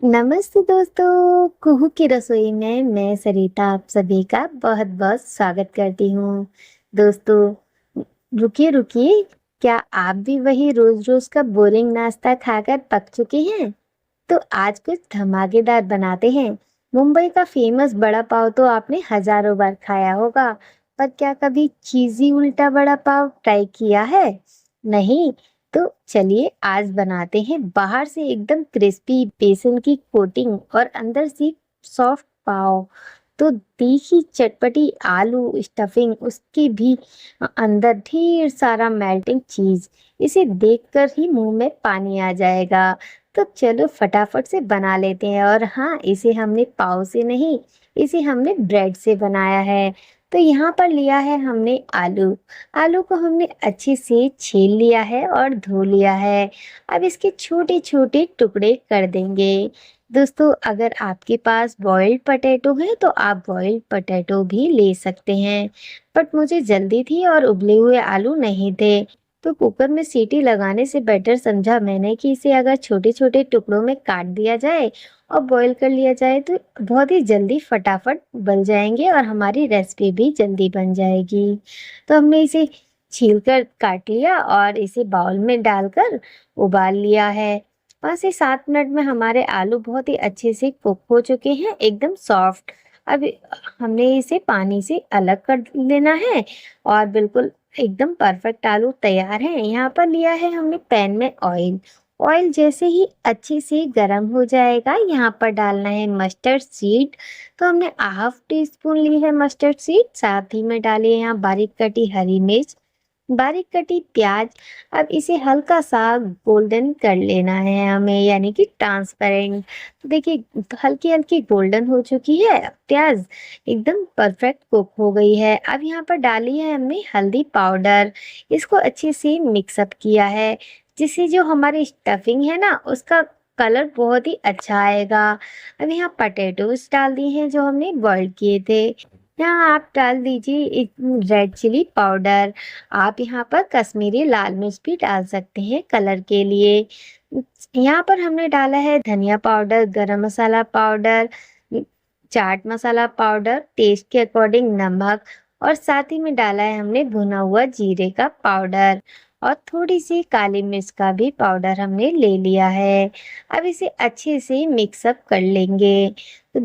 नमस्ते दोस्तों, कुहू की रसोई में मैं सरिता आप सभी का बहुत-बहुत स्वागत करती हूँ। दोस्तों, रुकिए रुकिए, क्या आप भी वही रोज-रोज का बोरिंग नाश्ता खाकर पक चुके हैं? तो आज कुछ धमाकेदार बनाते हैं। मुंबई का फेमस बड़ा पाव तो आपने हजारों बार खाया होगा, पर क्या कभी चीज़ी उल्टा बड़ा पाव ट्राई किया है? नहीं? तो चलिए आज बनाते हैं बाहर से एकदम क्रिस्पी बेसन की कोटिंग और अंदर से सॉफ्ट पाव। तो तीखी चटपटी आलू स्टफिंग, उसके भी अंदर ढेर सारा मेल्टिंग चीज। इसे देखकर ही मुंह में पानी आ जाएगा। तो चलो फटाफट से बना लेते हैं। और हाँ, इसे हमने पाव से नहीं, इसे हमने ब्रेड से बनाया है। तो यहाँ पर लिया है हमने आलू। आलू को हमने अच्छे से छील लिया है और धो लिया है। अब इसके छोटे छोटे टुकड़े कर देंगे। दोस्तों, अगर आपके पास बॉइल्ड पोटैटो है तो आप बॉइल्ड पोटैटो भी ले सकते हैं, बट मुझे जल्दी थी और उबले हुए आलू नहीं थे, तो कुकर में सीटी लगाने से बेटर समझा मैंने कि इसे अगर छोटे छोटे टुकड़ों में काट दिया जाए और बॉईल कर लिया जाए तो बहुत ही जल्दी फटाफट बन जाएंगे और हमारी रेसिपी भी जल्दी बन जाएगी। तो हमने इसे छील कर काट लिया और इसे बाउल में डालकर उबाल लिया है। 5 से 7 मिनट में हमारे आलू बहुत ही अच्छे से कुक हो चुके हैं, एकदम सॉफ्ट। अब हमने इसे पानी से अलग कर लेना है और बिल्कुल एकदम परफेक्ट आलू तैयार है। यहाँ पर लिया है हमने पैन में ऑयल। ऑयल जैसे ही अच्छे से गर्म हो जाएगा, यहाँ पर डालना है मस्टर्ड सीड। तो हमने हाफ टी स्पून ली है मस्टर्ड सीड, साथ ही में डाली है यहाँ बारीक कटी हरी मिर्च, बारीक कटी प्याज। अब इसे हल्का सा गोल्डन कर लेना है हमें, यानी कि ट्रांसपेरेंट। तो देखिए, हल्की हल्की गोल्डन हो चुकी है प्याज, एकदम परफेक्ट कुक हो गई है। अब यहाँ पर डाली है हमने हल्दी पाउडर। इसको अच्छे से मिक्सअप किया है, जिससे जो हमारी स्टफिंग है ना, उसका कलर बहुत ही अच्छा आएगा। अब यहाँ पटेटोज डाल दिए हैं जो हमने बॉईल किए थे। यहाँ आप डाल दीजिए रेड चिली पाउडर। आप यहाँ पर कश्मीरी लाल मिर्च भी डाल सकते हैं कलर के लिए। यहाँ पर हमने डाला है धनिया पाउडर, गरम मसाला powder, chaat masala powder, test के अकॉर्डिंग नमक, और साथ ही में डाला है हमने भुना हुआ जीरे का पाउडर और थोड़ी सी काली मिर्च का भी पाउडर हमने ले लिया है। अब इसे अच्छे से मिक्सअप कर लेंगे। तो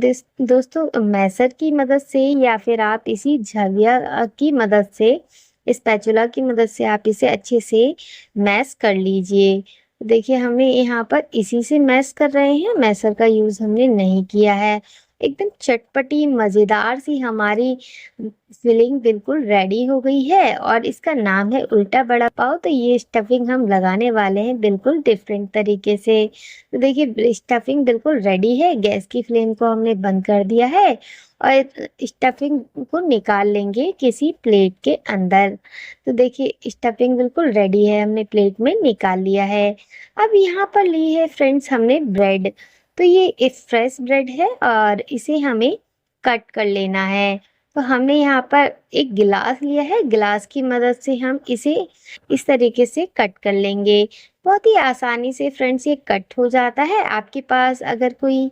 दोस्तों, मैसर की मदद से या फिर आप इसी झविया की मदद से, स्पैचुला की मदद से आप इसे अच्छे से मैश कर लीजिए। देखिए, हमें यहाँ पर इसी से मैश कर रहे हैं, मैसर का यूज हमने नहीं किया है। एकदम चटपटी मजेदार सी हमारी फिलिंग बिल्कुल रेडी हो गई है और इसका नाम है उल्टा बड़ा पाव। तो ये स्टफिंग हम लगाने वाले हैं बिल्कुल डिफरेंट तरीके से। तो देखिए, स्टफिंग बिल्कुल रेडी है। गैस की फ्लेम को हमने बंद कर दिया है और स्टफिंग को निकाल लेंगे किसी प्लेट के अंदर। तो देखिए, स्टफिंग बिल्कुल रेडी है, हमने प्लेट में निकाल लिया है। अब यहाँ पर ली है फ्रेंड्स हमने ब्रेड। तो ये एक फ्रेश ब्रेड है और इसे हमें कट कर लेना है। तो हमने यहाँ पर एक गिलास लिया है, गिलास की मदद से हम इसे इस तरीके से कट कर लेंगे। बहुत ही आसानी से फ्रेंड्स ये कट हो जाता है। आपके पास अगर कोई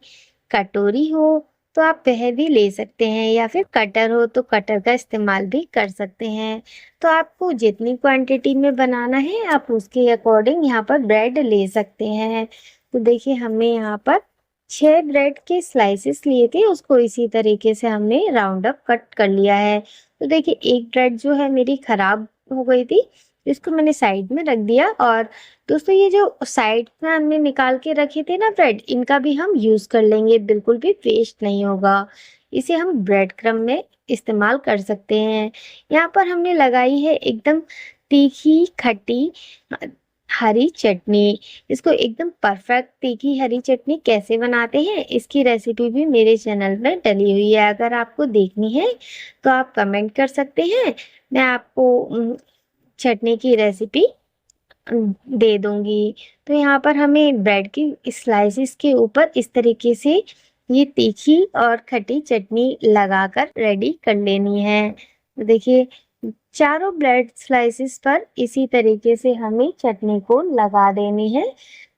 कटोरी हो तो आप वह भी ले सकते हैं, या फिर कटर हो तो कटर का इस्तेमाल भी कर सकते हैं। तो आपको जितनी क्वांटिटी में बनाना है आप उसके अकॉर्डिंग यहाँ पर ब्रेड ले सकते हैं। तो देखिए, हमने यहाँ पर 6 ब्रेड के स्लाइसेस लिए थे, उसको इसी तरीके से हमने राउंड अप कट कर लिया है। तो देखिए, एक ब्रेड जो है मेरी खराब हो गई थी, इसको मैंने साइड में रख दिया। और दोस्तों, ये जो साइड में हमने निकाल के रखे थे ना ब्रेड, इनका भी हम यूज कर लेंगे, बिल्कुल भी वेस्ट नहीं होगा। इसे हम ब्रेड क्रम में इस्तेमाल कर सकते हैं। यहाँ पर हमने लगाई है एकदम तीखी खट्टी हरी चटनी। इसको एकदम परफेक्ट तीखी हरी चटनी कैसे बनाते हैं, इसकी रेसिपी भी मेरे चैनल में डली हुई है। अगर आपको देखनी है तो आप कमेंट कर सकते हैं, मैं आपको चटनी की रेसिपी दे दूंगी। तो यहाँ पर हमें ब्रेड की स्लाइसिस के ऊपर इस तरीके से ये तीखी और खट्टी चटनी लगाकर रेडी कर लेनी है। तो देखिए, चारों ब्रेड स्लाइसिस पर इसी तरीके से हमें चटनी को लगा देनी है।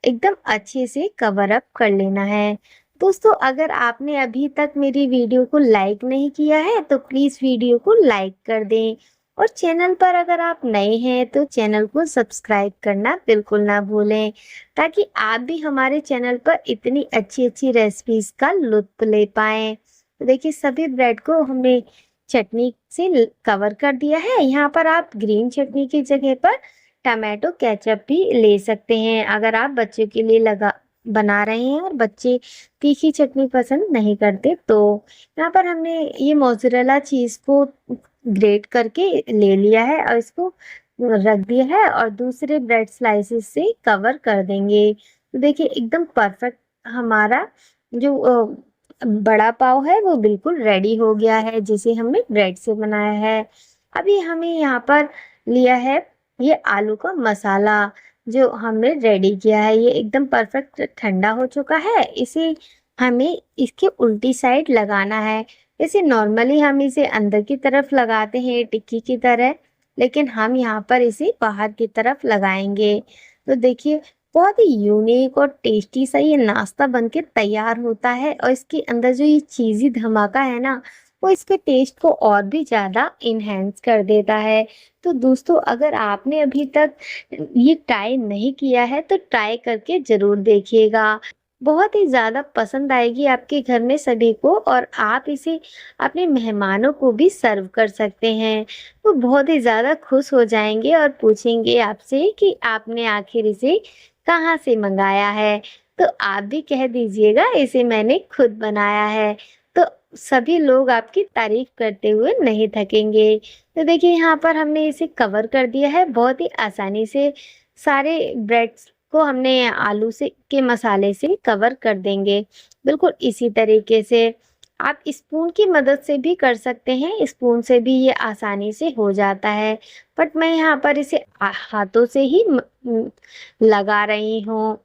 एकदम अच्छे से कवर अप कर लेना है। दोस्तों, अगर आपने अभी तक मेरी वीडियो को लाइक नहीं किया है तो प्लीज़ वीडियो को लाइक कर दें और चैनल पर अगर आप नए हैं तो चैनल को सब्सक्राइब करना बिल्कुल ना भूलें, ताकि आप भी हमारे चैनल पर इतनी अच्छी-अच्छी रेसिपीज़ का लुत्फ़ ले पाएँ। तो देखिए, सभी ब्रेड को हमने चटनी से कवर कर दिया है। यहाँ पर आप ग्रीन चटनी की जगह पर टमाटो केचप भी ले सकते हैं, अगर आप बच्चों के लिए लगा बना रहे हैं और बच्चे तीखी चटनी पसंद नहीं करते तो। यहाँ पर हमने ये मोज़रेला चीज़ को ग्रेट करके ले लिया है और इसको रख दिया है और दूसरे ब्रेड स्लाइसेस से कवर कर देंगे। तो देखिए, एकदम परफेक्ट हमारा जो बड़ा पाव है वो बिल्कुल रेडी हो गया है, जिसे हमने ब्रेड से बनाया है। अभी हमें यहाँ पर लिया है ये आलू का मसाला जो हमने रेडी किया है। ये एकदम परफेक्ट ठंडा हो चुका है। इसे हमें इसके उल्टी साइड लगाना है। जैसे नॉर्मली हम इसे अंदर की तरफ लगाते हैं टिक्की की तरह, लेकिन हम यहाँ पर इसे बाहर की तरफ लगाएंगे। तो देखिए, बहुत ही यूनिक और टेस्टी सा ये नाश्ता बनके तैयार होता है और इसके अंदर जो ये चीज़ी धमाका है ना, वो इसके टेस्ट को और भी ज़्यादा इन्हेंस कर देता है। तो दोस्तों, अगर आपने अभी तक ये ट्राई नहीं किया है तो ट्राई करके ज़रूर देखिएगा। बहुत ही ज़्यादा पसंद आएगी आपके घर में सभी को और आप इसे अपने मेहमानों को भी सर्व कर सकते हैं। वो बहुत ही ज़्यादा खुश हो जाएँगे और पूछेंगे आपसे कि आपने आखिर इसे कहाँ से मंगाया है? तो आप भी कह दीजिएगा इसे मैंने खुद बनाया है। तो सभी लोग आपकी तारीफ़ करते हुए नहीं थकेंगे। तो देखिए, यहाँ पर हमने इसे कवर कर दिया है बहुत ही आसानी से। सारे ब्रेड्स को हमने आलू से के मसाले से कवर कर देंगे। बिल्कुल इसी तरीके से आप स्पून की मदद से भी कर सकते हैं, स्पून से भी ये आसानी से हो जाता है। बट मैं यहाँ पर इसे हाथों से ही लगा रही हूँ।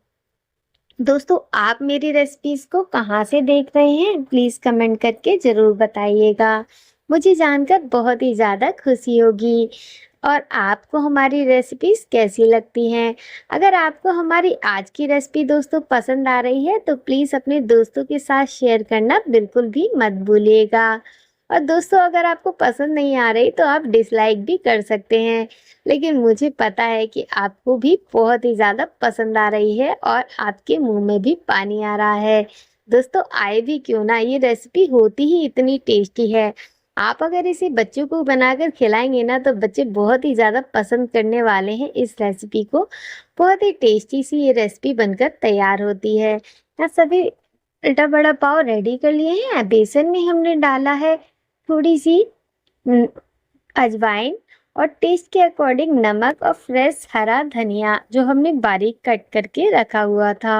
दोस्तों, आप मेरी रेसिपीज़ को कहाँ से देख रहे हैं? प्लीज़ कमेंट करके ज़रूर बताइएगा। मुझे जानकर बहुत ही ज़्यादा खुशी होगी। और आपको हमारी रेसिपीज़ कैसी लगती हैं? अगर आपको हमारी आज की रेसिपी दोस्तों पसंद आ रही है तो प्लीज़ अपने दोस्तों के साथ शेयर करना बिल्कुल भी मत भूलिएगा। और दोस्तों, अगर आपको पसंद नहीं आ रही तो आप डिसलाइक भी कर सकते हैं। लेकिन मुझे पता है कि आपको भी बहुत ही ज़्यादा पसंद आ रही है और आपके मुँह में भी पानी आ रहा है। दोस्तों, आए भी क्यों ना, ये रेसिपी होती ही इतनी टेस्टी है। आप अगर इसे बच्चों को बनाकर खिलाएँगे ना तो बच्चे बहुत ही ज़्यादा पसंद करने वाले हैं इस रेसिपी को। बहुत ही टेस्टी सी ये रेसिपी बनकर तैयार होती है। यहाँ सभी उल्टा बड़ा पाव रेडी कर लिए हैं। बेसन में हमने डाला है थोड़ी-सी अजवाइन और टेस्ट के अकॉर्डिंग नमक और फ्रेश हरा धनिया जो हमने बारीक कट करके रखा हुआ था।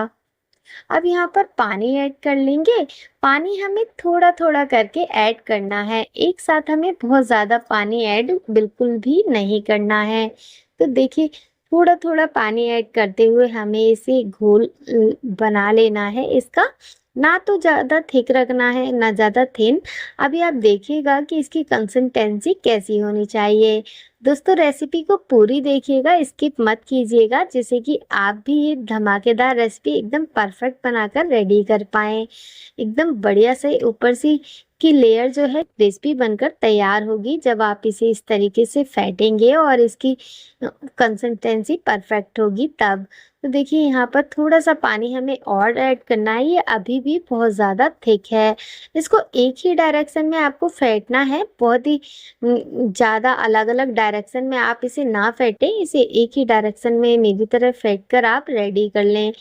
अब यहाँ पर पानी ऐड कर लेंगे। पानी हमें थोड़ा-थोड़ा करके ऐड करना है। एक साथ हमें बहुत ज़्यादा पानी ऐड बिल्कुल भी नहीं करना है। तो देखिए, थोड़ा-थोड़ा पानी ऐड करते हुए हमें इसे घोल बना लेना है इसका। ना तो ज़्यादा थिक रखना है, ना ज़्यादा थिन। अभी आप देखिएगा कि इसकी कंसिस्टेंसी कैसी होनी चाहिए। दोस्तों, रेसिपी को पूरी देखिएगा, स्किप मत कीजिएगा, जिससे कि आप भी ये धमाकेदार रेसिपी एकदम परफेक्ट बनाकर रेडी कर पाएँ। एकदम बढ़िया से ऊपर से की लेयर जो है क्रिस्पी बनकर तैयार होगी जब आप इसे इस तरीके से फेंटेंगे और इसकी कंसिस्टेंसी परफेक्ट होगी तब। तो देखिए, यहाँ पर थोड़ा-सा पानी हमें और ऐड करना है, ये अभी भी बहुत ज़्यादा थिक है। इसको एक ही डायरेक्शन में आपको फेंटना है, बहुत ही ज़्यादा अलग-अलग डायरेक्शन में आप इसे ना फेंटें, इसे एक ही डायरेक्शन में मेरी तरह फेंट कर आप रेडी कर लें।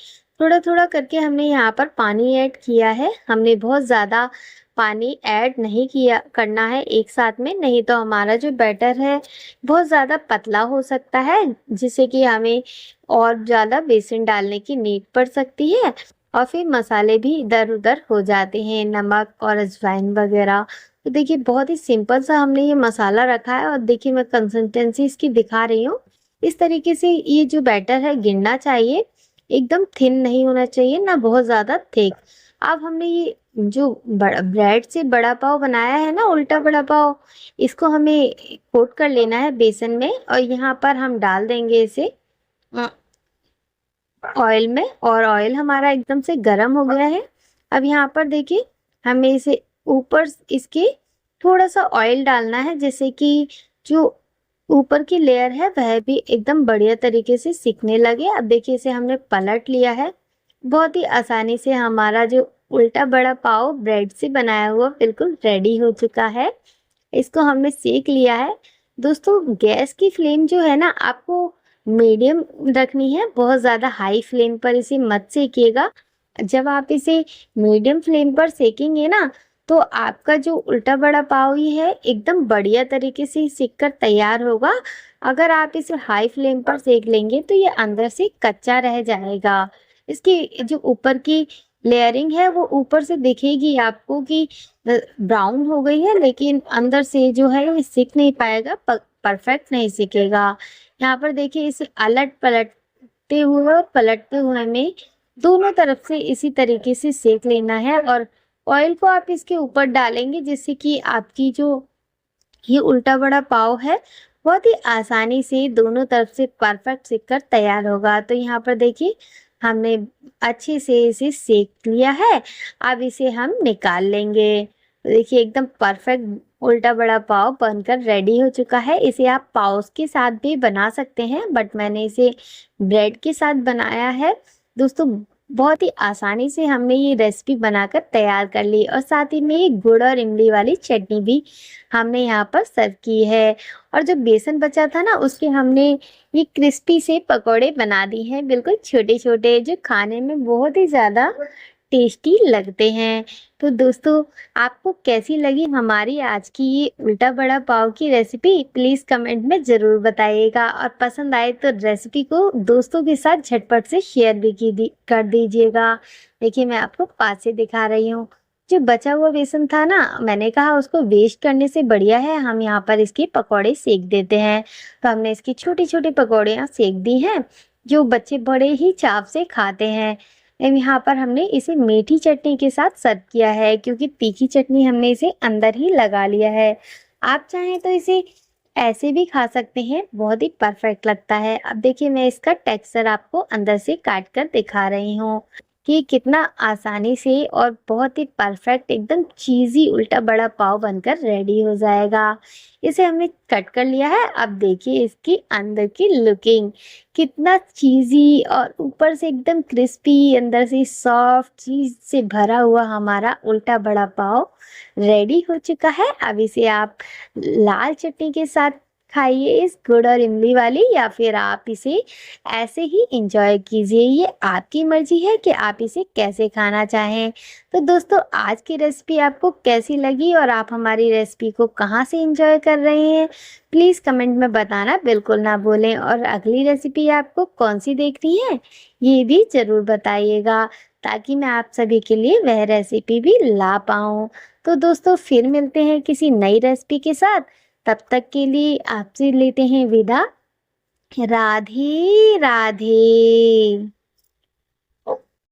थोड़ा-थोड़ा करके हमने यहाँ पर पानी ऐड किया है, हमने बहुत ज़्यादा पानी ऐड नहीं किया करना है एक साथ में, नहीं तो हमारा जो बैटर है बहुत ज़्यादा पतला हो सकता है, जिससे कि हमें और ज़्यादा बेसन डालने की नीड पड़ सकती है और फिर मसाले भी इधर-उधर हो जाते हैं, नमक और अजवाइन वगैरह। तो देखिए, बहुत ही सिंपल सा हमने ये मसाला रखा है और देखिए मैं कंसिस्टेंसी इसकी दिखा रही हूँ। इस तरीके से ये जो बैटर है गिरना चाहिए, एकदम थिन नहीं होना चाहिए, ना बहुत ज़्यादा थिक। अब हमने ये जो ब्रेड से बड़ा पाव बनाया है ना, उल्टा बड़ा पाव, इसको हमें कोट कर लेना है बेसन में और यहाँ पर हम डाल देंगे इसे। ऑयल में, और ऑयल हमारा एकदम से गर्म हो गया है। अब यहाँ पर देखिए हमें इसे ऊपर इसके थोड़ा सा ऑयल डालना है, जिससे कि जो ऊपर की लेयर है वह भी एकदम बढ़िया तरीके से सिकने लगे। अब देखिए इसे हमने पलट लिया है। बहुत ही आसानी से हमारा जो उल्टा बड़ा पाव ब्रेड से बनाया हुआ बिल्कुल रेडी हो चुका है। इसको हमने सेक लिया है। दोस्तों गैस की फ्लेम जो है ना, आपको मीडियम रखनी है, बहुत ज़्यादा हाई फ्लेम पर इसे मत सेकिएगा। जब आप इसे मीडियम फ्लेम पर सेकेंगे ना, तो आपका जो उल्टा बड़ा पाव ही है एकदम बढ़िया तरीके से सिक कर तैयार होगा। अगर आप इसे हाई फ्लेम पर सेक लेंगे तो ये अंदर से कच्चा रह जाएगा। इसकी जो ऊपर की लेयरिंग है वो ऊपर से दिखेगी आपको कि ब्राउन हो गई है, लेकिन अंदर से जो है ये सिक नहीं पाएगा, परफेक्ट नहीं सिकेगा। यहाँ पर देखिए इसे अलट पलटते हुए और पलटते हुए हमें दोनों तरफ से इसी तरीके से सेक लेना है। और ऑयल को आप इसके ऊपर डालेंगे, जिससे कि आपकी जो ये उल्टा बड़ा पाव है बहुत ही आसानी से दोनों तरफ से परफेक्ट सिक कर तैयार होगा। तो यहाँ पर देखिए हमने अच्छे से इसे सेक लिया है। अब इसे हम निकाल लेंगे। तो देखिए एकदम परफेक्ट उल्टा बड़ा पाव बनकर रेडी हो चुका है। इसे आप पाव के साथ भी बना सकते हैं, बट मैंने इसे ब्रेड के साथ बनाया है। दोस्तों बहुत ही आसानी से हमने ये रेसिपी बनाकर तैयार कर ली, और साथ ही में ये गुड़ और इमली वाली चटनी भी हमने यहाँ पर सर्व की है। और जो बेसन बचा था ना, उसके हमने ये क्रिस्पी से पकोड़े बना दिए हैं, बिल्कुल छोटे छोटे, जो खाने में बहुत ही ज़्यादा टेस्टी लगते हैं। तो दोस्तों आपको कैसी लगी हमारी आज की ये उल्टा बड़ा पाव की रेसिपी, प्लीज़ कमेंट में ज़रूर बताइएगा। और पसंद आए तो रेसिपी को दोस्तों के साथ झटपट से शेयर भी कर दीजिएगा। देखिए मैं आपको पास से दिखा रही हूँ। जो बचा हुआ बेसन था ना, मैंने कहा उसको वेस्ट करने से बढ़िया है हम यहाँ पर इसके पकौड़े सेक देते हैं। तो हमने इसकी छोटी छोटी पकौड़ियाँ सेक दी हैं, जो बच्चे बड़े ही चाव से खाते हैं। यहाँ पर हमने इसे मीठी चटनी के साथ सर्व किया है, क्योंकि तीखी चटनी हमने इसे अंदर ही लगा लिया है। आप चाहें तो इसे ऐसे भी खा सकते हैं, बहुत ही परफेक्ट लगता है। अब देखिए मैं इसका टेक्सचर आपको अंदर से काट कर दिखा रही हूँ कि कितना आसानी से और बहुत ही परफेक्ट एकदम चीज़ी उल्टा बड़ा पाव बनकर रेडी हो जाएगा। इसे हमने कट कर लिया है। अब देखिए इसकी अंदर की लुकिंग कितना चीज़ी और ऊपर से एकदम क्रिस्पी, अंदर से सॉफ्ट चीज़ से भरा हुआ हमारा उल्टा बड़ा पाव रेडी हो चुका है। अब इसे आप लाल चटनी के साथ खाइए, इस गुड़ और इमली वाली, या फिर आप इसे ऐसे ही इंजॉय कीजिए। ये आपकी मर्जी है कि आप इसे कैसे खाना चाहें। तो दोस्तों आज की रेसिपी आपको कैसी लगी और आप हमारी रेसिपी को कहाँ से इंजॉय कर रहे हैं, प्लीज़ कमेंट में बताना बिल्कुल ना भूलें। और अगली रेसिपी आपको कौन सी देखनी है ये भी ज़रूर बताइएगा, ताकि मैं आप सभी के लिए वह रेसिपी भी ला पाऊँ। तो दोस्तों फिर मिलते हैं किसी नई रेसिपी के साथ। तब तक के लिए आपसे लेते हैं विदा। राधे राधे।